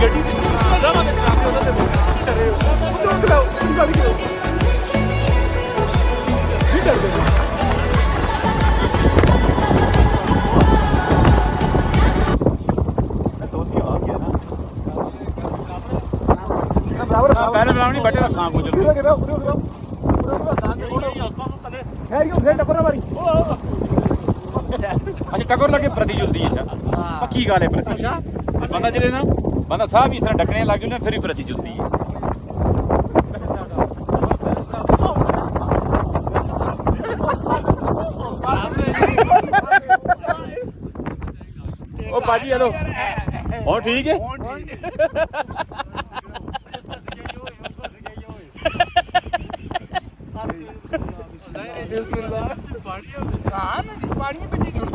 ਗੱਡੀ ਜਾਵਾਂਗੇ ਸਾਹਮਣੇ ਉਹਨਾਂ ਦੇ ਡਰੇ ਹੋ ਉਹ ਕਰਾਓ ਗੱਲ ਕਿਉਂ ਨਹੀਂ ਡਰਦੇ पहले बनावनी बटे रखा को जल्दी पूरा गिराओ खैर यो फिर टक्कर ना मारी अच्छा टक्कर लगे प्रति जुलदी है पक्की गल है प्रति बंदा जले ना बंदा साहब इस तरह डकने लग जाए फिर ही प्रति जुलदी है ओ बाजी हेलो और ठीक है पानी में छोड़